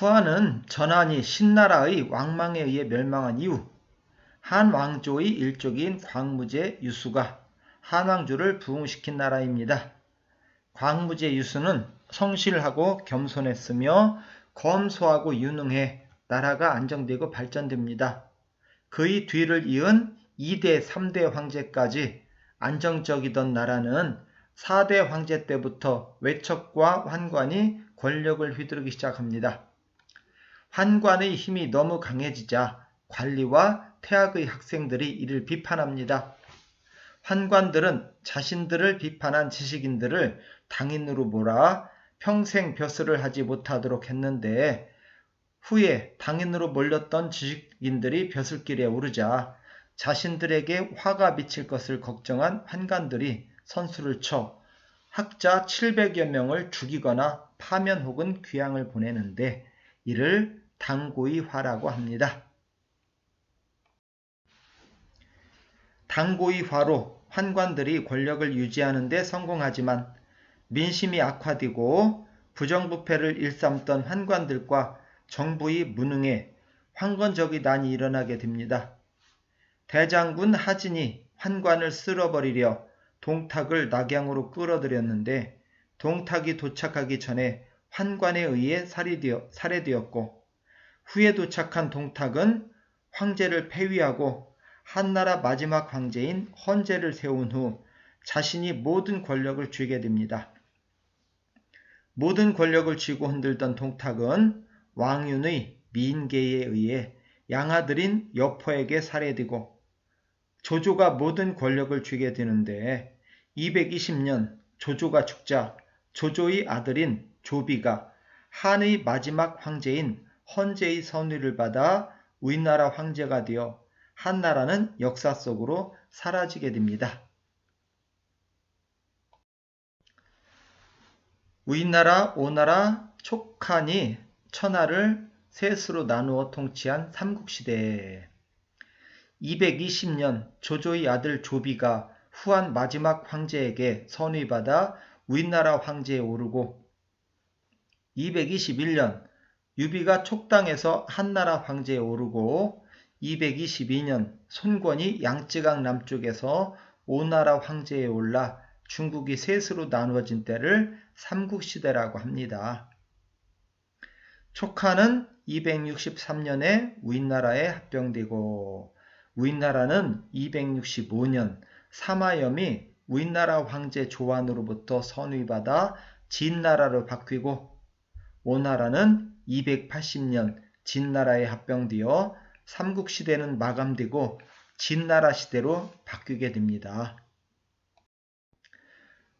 후한은 전한이 신나라의 왕망에 의해 멸망한 이후 한 왕조의 일족인 광무제 유수가 한왕조를 부흥시킨 나라입니다. 광무제 유수는 성실하고 겸손했으며 검소하고 유능해 나라가 안정되고 발전됩니다. 그의 뒤를 이은 2대, 3대 황제까지 안정적이던 나라는 4대 황제 때부터 외척과 환관이 권력을 휘두르기 시작합니다. 환관의 힘이 너무 강해지자 관리와 태학의 학생들이 이를 비판합니다. 환관들은 자신들을 비판한 지식인들을 당인으로 몰아 평생 벼슬을 하지 못하도록 했는데 후에 당인으로 몰렸던 지식인들이 벼슬길에 오르자 자신들에게 화가 미칠 것을 걱정한 환관들이 선수를 쳐 학자 700여 명을 죽이거나 파면 혹은 귀양을 보내는데 이를 당고의화라고 합니다. 당고의화로 환관들이 권력을 유지하는 데 성공하지만 민심이 악화되고 부정부패를 일삼던 환관들과 정부의 무능에 황건적의 난이 일어나게 됩니다. 대장군 하진이 환관을 쓸어버리려 동탁을 낙양으로 끌어들였는데 동탁이 도착하기 전에 환관에 의해 살해되었고 후에 도착한 동탁은 황제를 폐위하고 한나라 마지막 황제인 헌제를 세운 후 자신이 모든 권력을 쥐게 됩니다. 모든 권력을 쥐고 흔들던 동탁은 왕윤의 민계에 의해 양아들인 여포에게 살해되고 조조가 모든 권력을 쥐게 되는데 220년 조조가 죽자 조조의 아들인 조비가 한의 마지막 황제인 헌제의 선위를 받아 우리나라 황제가 되어 한나라는 역사 속으로 사라지게 됩니다. 우리나라, 오나라, 촉한이 천하를 셋으로 나누어 통치한 삼국시대. 220년 조조의 아들 조비가 후한 마지막 황제에게 선위받아 우리나라 황제에 오르고 221년 유비가 촉당에서 한나라 황제에 오르고 222년 손권이 양쯔강 남쪽에서 오나라 황제에 올라 중국이 셋으로 나누어진 때를 삼국시대라고 합니다. 촉한은 263년에 우리나라에 합병되고 우리나라는 265년 사마염이 우리나라 황제 조안으로부터 선위받아 진나라로 바뀌고 오나라는 280년 진나라에 합병되어 삼국시대는 마감되고 진나라 시대로 바뀌게 됩니다.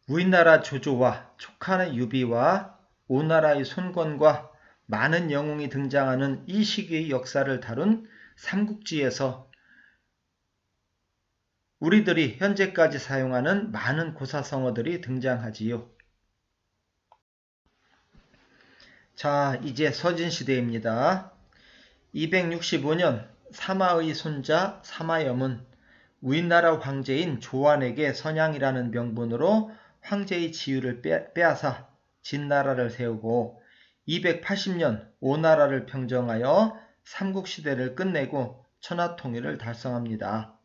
우리나라 조조와 촉한의 유비와 오나라의 손권과 많은 영웅이 등장하는 이 시기의 역사를 다룬 삼국지에서 우리들이 현재까지 사용하는 많은 고사성어들이 등장하지요. 자, 이제 서진시대입니다. 265년 사마의 손자 사마염은 우리나라 황제인 조안에게 선양이라는 명분으로 황제의 지위를 빼앗아 진나라를 세우고 280년 오나라를 평정하여 삼국시대를 끝내고 천하통일을 달성합니다.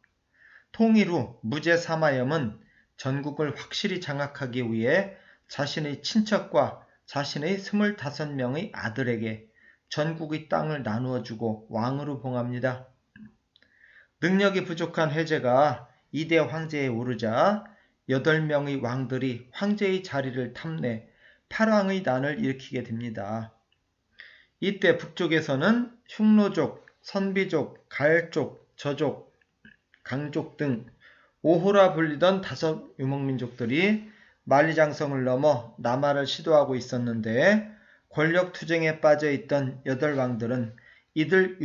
통일 후 무제 사마염은 전국을 확실히 장악하기 위해 자신의 친척과 자신의 25명의 아들에게 전국의 땅을 나누어주고 왕으로 봉합니다. 능력이 부족한 회제가 2대 황제에 오르자 8명의 왕들이 황제의 자리를 탐내 팔왕의 난을 일으키게 됩니다. 이때 북쪽에서는 흉노족, 선비족, 가을족, 저족, 강족 등 5호라 불리던 5 유목민족들이 만리장성을 넘어 남하를 시도하고 있었는데 권력투쟁에 빠져있던 8왕들은 이들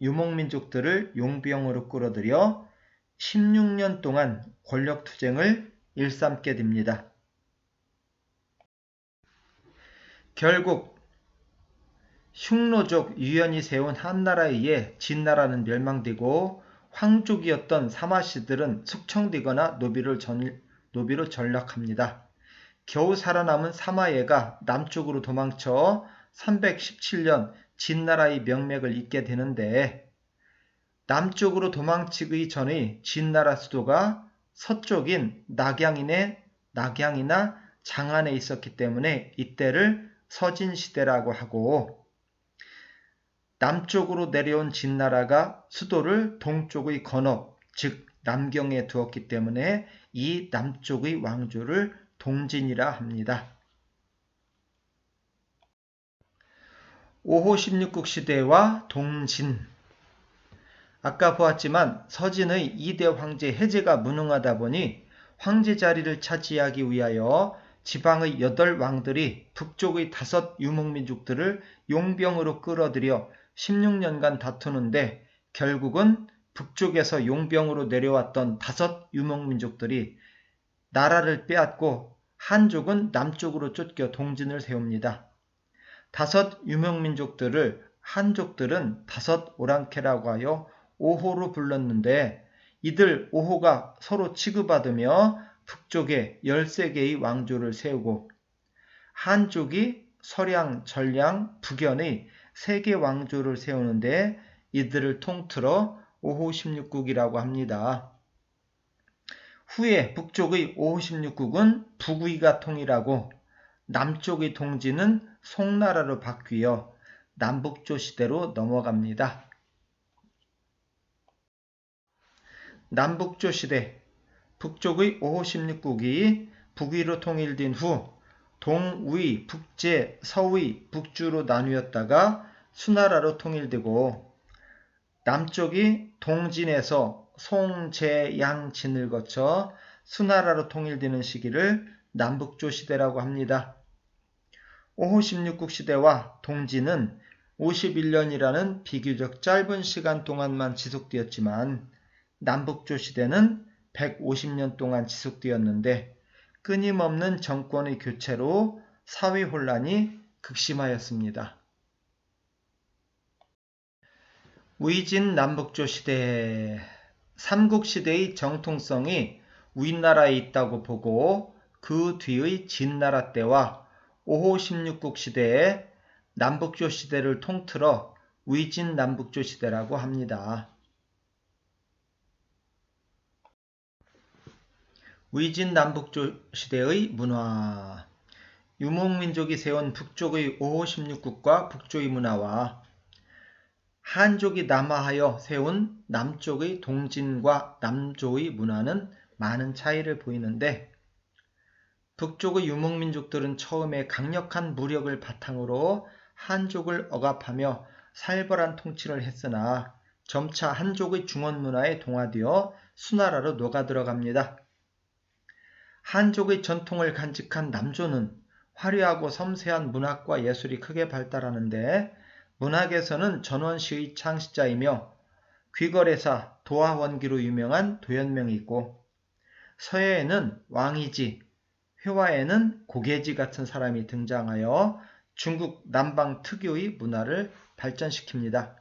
유목민족들을 용병으로 끌어들여 16년 동안 권력투쟁을 일삼게 됩니다. 결국 흉노족 유연이 세운 한나라에 의해 진나라는 멸망되고 황족이었던 사마씨들은 숙청되거나 노비로 전락합니다. 겨우 살아남은 사마예가 남쪽으로 도망쳐 317년 진나라의 명맥을 잇게 되는데 남쪽으로 도망치기 전의 진나라 수도가 서쪽인 낙양이나 장안에 있었기 때문에 이때를 서진시대라고 하고 남쪽으로 내려온 진나라가 수도를 동쪽의 건업, 즉 남경에 두었기 때문에 이 남쪽의 왕조를 동진이라 합니다. 5호 16국 시대와 동진. 아까 보았지만 서진의 2대 황제 해제가 무능하다 보니 황제 자리를 차지하기 위하여 지방의 8왕들이 북쪽의 5 유목민족들을 용병으로 끌어들여 16년간 다투는데 결국은 북쪽에서 용병으로 내려왔던 5 유목민족들이 나라를 빼앗고 한족은 남쪽으로 쫓겨 동진을 세웁니다. 5 유목민족들을 한족들은 5 오랑캐라고 하여 5호로 불렀는데 이들 5호가 서로 취급받으며 북쪽에 13개의 왕조를 세우고 한족이 서량, 전량, 북연의 3개 왕조를 세우는데 이들을 통틀어 5호 16국이라고 합니다. 후에 북쪽의 5호 16국은 북위가 통일하고 남쪽의 동진은 송나라로 바뀌어 남북조 시대로 넘어갑니다. 남북조 시대. 북쪽의 5호 16국이 북위로 통일된 후 동위, 북제, 서위, 북주로 나뉘었다가 수나라로 통일되고 남쪽이 동진에서 송, 제, 양, 진을 거쳐 수나라로 통일되는 시기를 남북조 시대라고 합니다. 5호 16국 시대와 동진은 51년이라는 비교적 짧은 시간 동안만 지속되었지만 남북조 시대는 150년 동안 지속되었는데 끊임없는 정권의 교체로 사회 혼란이 극심하였습니다. 위진 남북조 시대. 삼국시대의 정통성이 위나라에 있다고 보고 그 뒤의 진나라 때와 5호 16국 시대에 남북조 시대를 통틀어 위진 남북조 시대라고 합니다. 위진 남북조 시대의 문화. 유목민족이 세운 북쪽의 5호 16국과 북조의 문화와 한족이 남하하여 세운 남쪽의 동진과 남조의 문화는 많은 차이를 보이는데 북쪽의 유목민족들은 처음에 강력한 무력을 바탕으로 한족을 억압하며 살벌한 통치를 했으나 점차 한족의 중원문화에 동화되어 수나라로 녹아들어갑니다. 한족의 전통을 간직한 남조는 화려하고 섬세한 문학과 예술이 크게 발달하는데 문학에서는 전원시의 창시자이며 귀거래사, 도화원기로 유명한 도연명이 있고 서예에는 왕이지, 회화에는 고개지 같은 사람이 등장하여 중국 남방 특유의 문화를 발전시킵니다.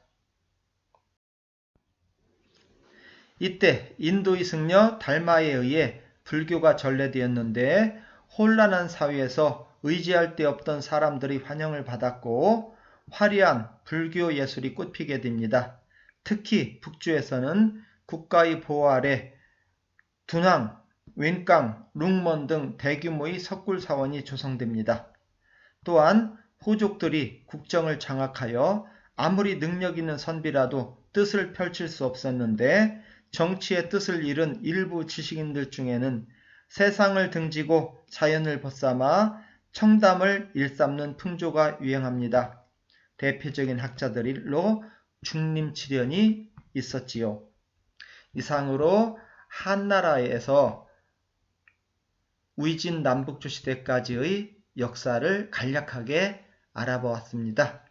이때 인도의 승려 달마에 의해 불교가 전래되었는데 혼란한 사회에서 의지할 데 없던 사람들이 환영을 받았고 화려한 불교 예술이 꽃피게 됩니다. 특히 북주에서는 국가의 보호 아래 둔왕, 윈강, 룽먼 등 대규모의 석굴사원이 조성됩니다. 또한 호족들이 국정을 장악하여 아무리 능력 있는 선비라도 뜻을 펼칠 수 없었는데 정치의 뜻을 잃은 일부 지식인들 중에는 세상을 등지고 자연을 벗삼아 청담을 일삼는 풍조가 유행합니다. 대표적인 학자들로 중림치련이 있었지요. 이상으로 한나라에서 위진 남북조 시대까지의 역사를 간략하게 알아보았습니다.